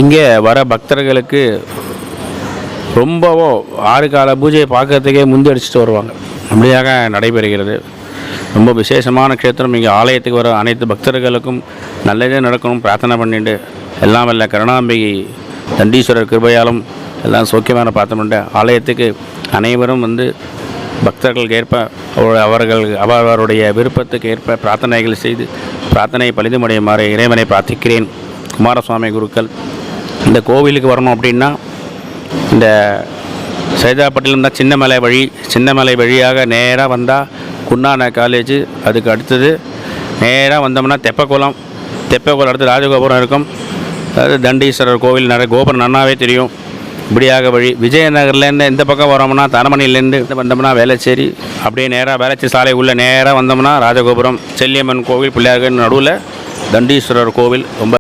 இங்கே வர பக்தர்களுக்கு ரொம்பவோ 6 கால பூஜையை பார்க்கறதுக்கே முந்தடிச்சிட்டு வருவாங்க. அப்படியாக நடைபெறுகிறது. ரொம்ப விசேஷமான க்ஷேத்திரம். இங்கே ஆலயத்துக்கு வர அனைத்து பக்தர்களுக்கும் நல்லதே நடக்கணும் பிரார்த்தனை பண்ணிட்டு, எல்லாம் வல்ல கருணாம்பிகை தண்டீஸ்வரர் கிருபையாலும் எல்லாம் சௌக்கியமான பிரார்த்தனை ஆலயத்துக்கு அனைவரும் வந்து பக்தர்களுக்கு ஏற்ப அவருடைய விருப்பத்துக்கு ஏற்ப பிரார்த்தனைகள் செய்து பிரார்த்தனை பலிதமுடையுமாறு இறைவனை பிரார்த்திக்கிறேன். குமாரசுவாமி குருக்கள் இந்த கோவிலுக்கு வரணும் அப்படின்னா இந்த சைதாப்பட்டினம் தான் சின்னமலை வழியாக நேராக வந்தால் குன்னான காலேஜ், அதுக்கு அடுத்தது நேராக வந்தோம்னா தெப்பக்குளம் அடுத்து ராஜகோபுரம் இருக்கும். அதாவது தண்டீஸ்வரர் கோவில் நிறைய கோபுரம் நன்னாவே தெரியும். இப்படியாக வழி விஜயநகர்லேருந்து இந்த பக்கம் வரோம்னா தரமணிலேருந்து வந்தோம்னா வேளச்சேரி, அப்படியே நேராக வேளச்சேரி சாலை உள்ள நேராக வந்தோம்னா ராஜகோபுரம், செல்லியம்மன் கோவில், பிள்ளையார்கள் நடுவில் தண்டீஸ்வரர் கோவில். ரொம்ப